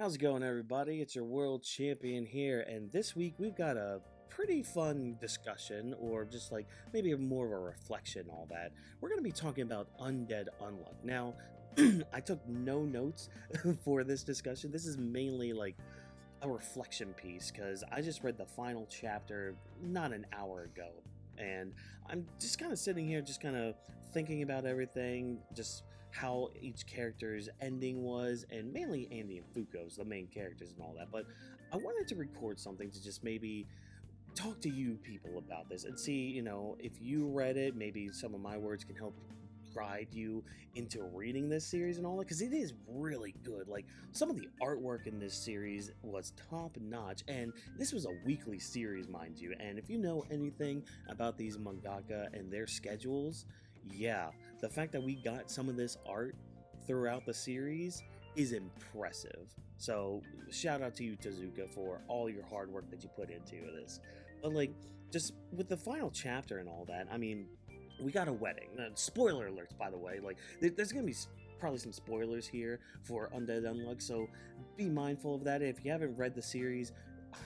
How's it going, everybody? It's your world champion here, and this week we've got a pretty fun discussion, or just like maybe more of a reflection, all that. We're going to be talking about Undead Unluck. Now, I took no notes for this discussion. This is mainly like a reflection piece because I just read the final chapter not an hour ago. And I'm just kind of sitting here, just kind of thinking about everything, just how each character's ending was, and mainly Andy and Fuko's the main characters and all that. But I wanted to record something to just maybe talk to you people about this and see, if you read it, maybe some of my words can help guide you into reading this series and all that, because it is really good. Like, some of the artwork in this series was top notch, and this was a weekly series, mind you. And if you know anything about these mangaka and their schedules, yeah, the fact that we got some of this art throughout the series is impressive. So shout out to you, Tezuka, for all your hard work that you put into this. But like, just with the final chapter and all that, I mean, we got a wedding. Spoiler alerts, by the way. Like, there's gonna be probably some spoilers here for Undead Unluck, so be mindful of that. If you haven't read the series,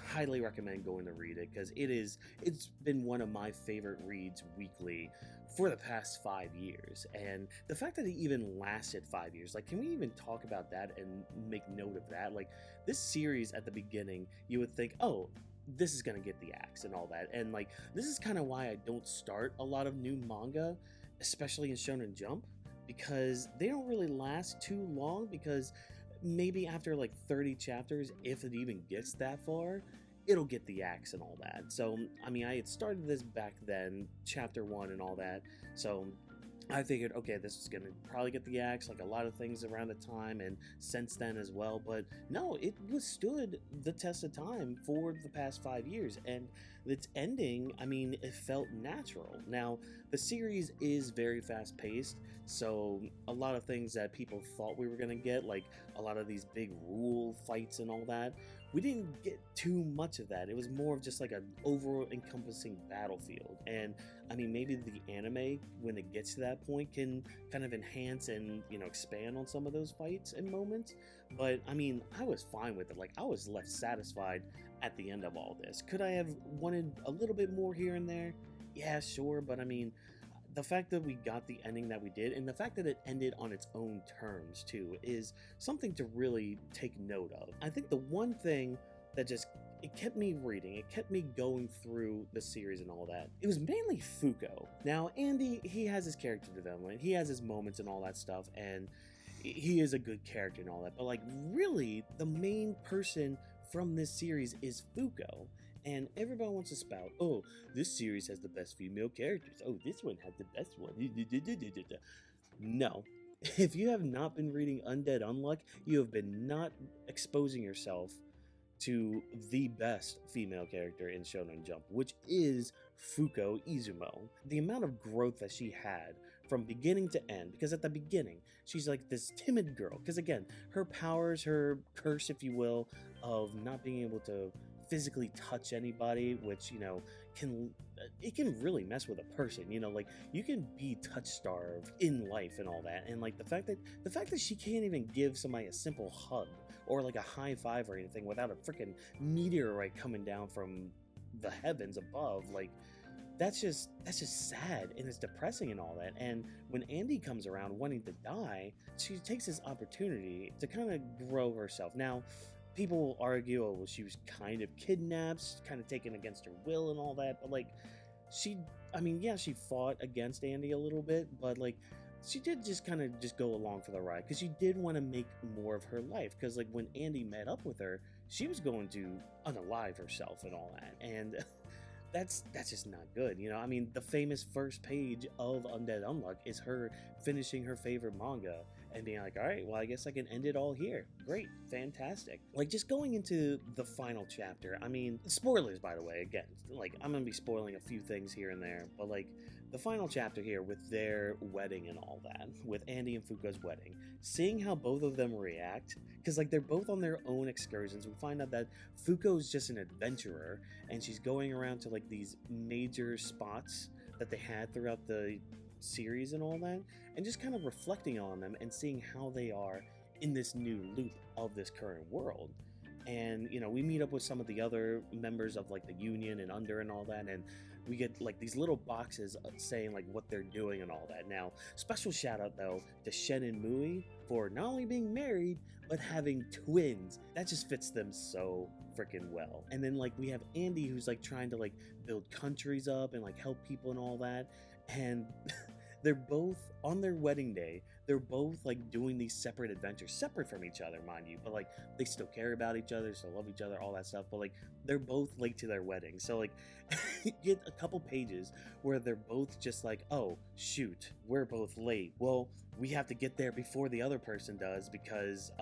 highly recommend going to read it, because it's been one of my favorite reads weekly for the past 5 years. And the fact that it even lasted 5 years, like, can we even talk about that and make note of that? Like, this series at the beginning, you would think, oh, this is gonna get the axe and all that, and like, this is kind of why I don't start a lot of new manga, especially in Shonen Jump, because they don't really last too long, because maybe after like 30 chapters, if it even gets that far, it'll get the axe and all that. So I mean, I had started this back then, chapter 1 and all that, so I figured, okay, this is going to probably get the axe, like a lot of things around the time and since then as well. But no, it withstood the test of time for the past 5 years. And its ending, I mean, it felt natural. Now, the series is very fast paced, so a lot of things that people thought we were going to get, like a lot of these big rule fights and all that, we didn't get too much of that. It was more of just like an overall encompassing battlefield. And I mean, maybe the anime, when it gets to that point, can kind of enhance and expand on some of those fights and moments. But I mean, I was fine with it. Like, I was left satisfied at the end of all this. Could I have wanted a little bit more here and there? Yeah, sure. But I mean, the fact that we got the ending that we did, and the fact that it ended on its own terms too, is something to really take note of. I think the one thing that just, it kept me reading, it kept me going through the series and all that, it was mainly Fuko. Now, Andy, he has his character development, he has his moments and all that stuff, and he is a good character and all that, but like, really, the main person from this series is Fuko. And everybody wants to spout, oh, this series has the best female characters, oh, this one has the best one. No. If you have not been reading Undead Unluck, you have been not exposing yourself to the best female character in Shonen Jump, which is Fuko Izumo. The amount of growth that she had from beginning to end, because at the beginning, she's like this timid girl, because again, her powers, her curse, if you will, of not being able to physically touch anybody, which can really mess with a person. Like, you can be touch starved in life and all that, and like the fact that she can't even give somebody a simple hug or like a high five or anything without a freaking meteorite coming down from the heavens above, like, that's just sad, and it's depressing and all that. And when Andy comes around wanting to die, she takes this opportunity to kind of grow herself. Now, people will argue, oh, well, she was kind of kidnapped, kind of taken against her will and all that, but like, she fought against Andy a little bit, but like, she did just kind of just go along for the ride, because she did want to make more of her life, because like, when Andy met up with her, she was going to unalive herself and all that, and that's just not good. I mean, the famous first page of Undead Unluck is her finishing her favorite manga and being like, all right, well, I guess I can end it all here. Great, fantastic. Like, just going into the final chapter, I mean, spoilers, by the way, again, like, I'm gonna be spoiling a few things here and there, but like, the final chapter here with their wedding and all that, with Andy and Fuko's wedding, seeing how both of them react, because like, they're both on their own excursions. We find out that Fuko's just an adventurer, and she's going around to like these major spots that they had throughout the series and all that, and just kind of reflecting on them and seeing how they are in this new loop of this current world. And you know, we meet up with some of the other members of like the union and under and all that, and we get like these little boxes saying like what they're doing and all that. Now, special shout out though to Shen and Mui for not only being married but having twins. That just fits them so freaking well. And then like we have Andy, who's like trying to like build countries up and like help people and all that, and they're both on their wedding day, they're both like doing these separate adventures, separate from each other, mind you, but like they still care about each other, still love each other, all that stuff. But like they're both late to their wedding, so like you get a couple pages where they're both just like, oh shoot, we're both late, well we have to get there before the other person does because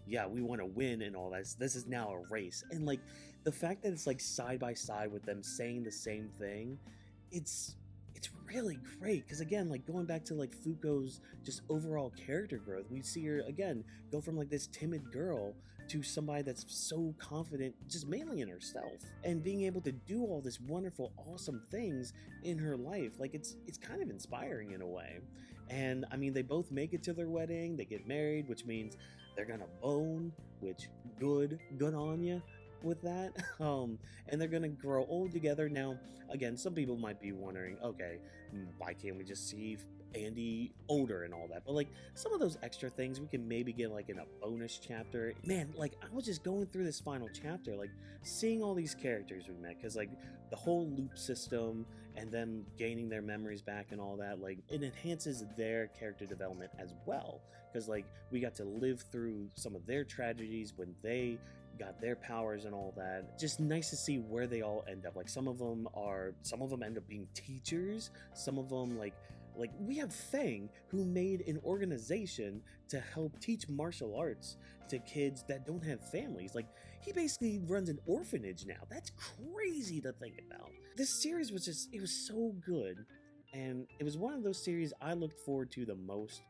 yeah, we want to win and all that. This is now a race. And like the fact that it's like side by side with them saying the same thing, it's really great. Because again, like going back to like Fuko's just overall character growth, we see her again go from like this timid girl to somebody that's so confident just mainly in herself and being able to do all this wonderful awesome things in her life. Like it's kind of inspiring in a way. And I mean, they both make it to their wedding, they get married, which means they're gonna bone, which good on you with that. And they're gonna grow old together. Now again, some people might be wondering, okay, why can't we just see Andy older and all that? But like some of those extra things we can maybe get like in a bonus chapter. Man, like I was just going through this final chapter, like seeing all these characters we met, because like the whole loop system and them gaining their memories back and all that, like it enhances their character development as well, because like we got to live through some of their tragedies when they got their powers and all that. Just nice to see where they all end up. Like some of them end up being teachers, some of them like we have Fang, who made an organization to help teach martial arts to kids that don't have families. Like he basically runs an orphanage now. That's crazy to think about. This series was just, it was so good, and it was one of those series I looked forward to the most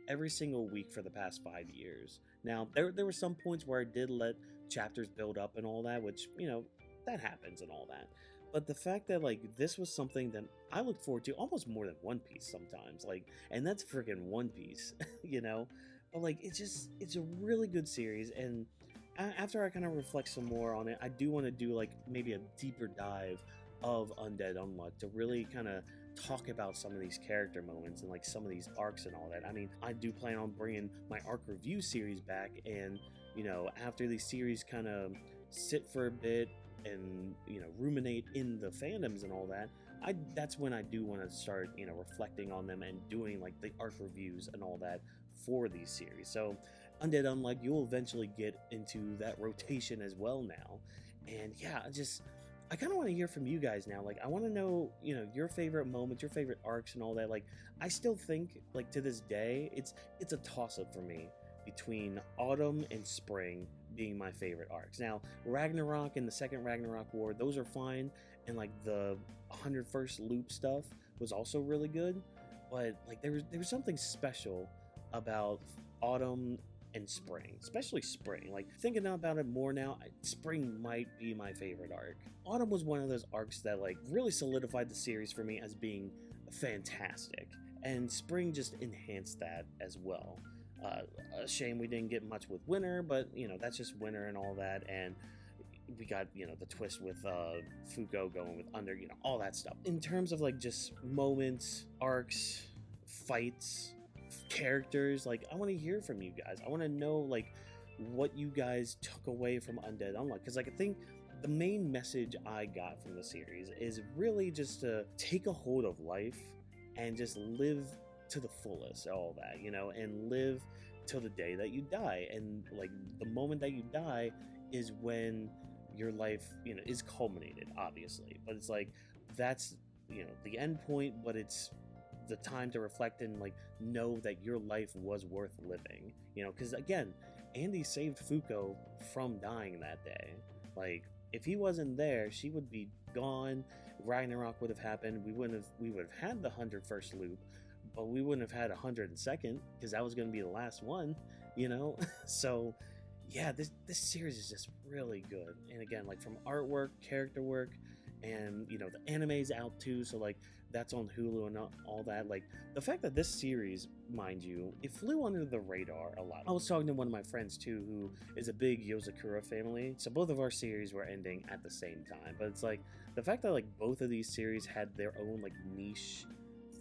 every single week for the past 5 years. Now there were some points where I did let chapters build up and all that, which, you know, that happens and all that. But the fact that like this was something that I look forward to almost more than One Piece sometimes, like, and that's freaking One Piece, you know. But like it's a really good series, and after I kind of reflect some more on it, I do want to do like maybe a deeper dive of Undead Unluck to really kind of talk about some of these character moments and like some of these arcs and all that. I mean, I do plan on bringing my arc review series back, and you know, after these series kind of sit for a bit and, you know, ruminate in the fandoms and all that, that's when I do want to start, you know, reflecting on them and doing like the arc reviews and all that for these series. So Undead Unluck, you'll eventually get into that rotation as well now. And yeah, I kind of want to hear from you guys now. Like I want to know, you know, your favorite moments, your favorite arcs and all that. Like I still think like to this day it's a toss up for me between autumn and spring being my favorite arcs. Now, Ragnarok and the second Ragnarok War, those are fine, and like the 101st loop stuff was also really good, but like there was something special about autumn and spring, especially spring. Like thinking about it more now, spring might be my favorite arc. Autumn was one of those arcs that like really solidified the series for me as being fantastic, and spring just enhanced that as well. A shame we didn't get much with winter, but you know, that's just winter and all that, and we got, you know, the twist with Fuko going with under, you know, all that stuff. In terms of like just moments, arcs, fights, characters, like I want to hear from you guys. I want to know like what you guys took away from Undead Unluck, because like I think the main message I got from the series is really just to take a hold of life and just live to the fullest, all that, you know, and live till the day that you die. And like the moment that you die is when your life, you know, is culminated, obviously, but it's like that's, you know, the end point, but it's the time to reflect and like know that your life was worth living, you know, because again, Andy saved Fuko from dying that day. Like if he wasn't there, she would be gone. Ragnarok would have happened. We would have had the 101st loop, but we wouldn't have had 102nd, because that was going to be the last one, you know. So yeah, this series is just really good. And again, like from artwork, character work, and you know the anime's out too, so like that's on Hulu and all that. Like the fact that this series, mind you, it flew under the radar a lot. I was talking to one of my friends too who is a big Yozakura family, so both of our series were ending at the same time. But it's like the fact that like both of these series had their own like niche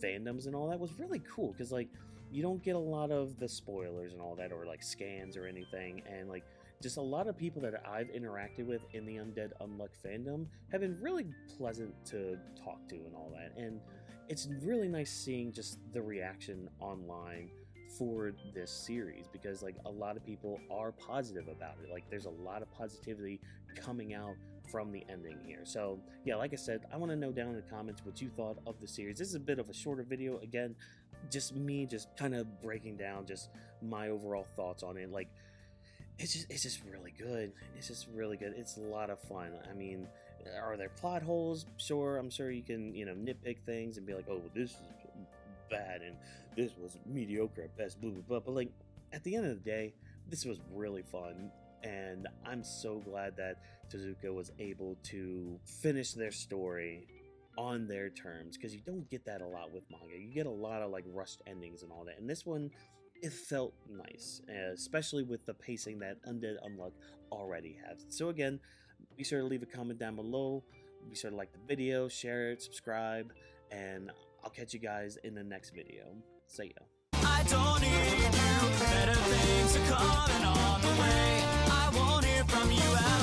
fandoms and all that was really cool, because like you don't get a lot of the spoilers and all that, or like scans or anything, and like just a lot of people that I've interacted with in the Undead Unluck fandom have been really pleasant to talk to and all that. And it's really nice seeing just the reaction online for this series, because like a lot of people are positive about it. Like there's a lot of positivity coming out from the ending here. So yeah, like I said, I want to know down in the comments what you thought of the series. This is a bit of a shorter video, again, just me just kind of breaking down just my overall thoughts on it. Like it's just really good. It's just really good. It's a lot of fun. I mean, are there plot holes? Sure, I'm sure you can, you know, nitpick things and be like, oh, this is bad and this was mediocre at best, blah blah blah. But like at the end of the day, this was really fun, and I'm so glad that Tezuka was able to finish their story on their terms, because you don't get that a lot with manga. You get a lot of like rushed endings and all that, and this one, it felt nice, especially with the pacing that Undead Unluck already has. So again, be sure to leave a comment down below, be sure to like the video, share it, subscribe, and I'll catch you guys in the next video. See ya. I don't need you, better things are coming on the way. I won't hear from you.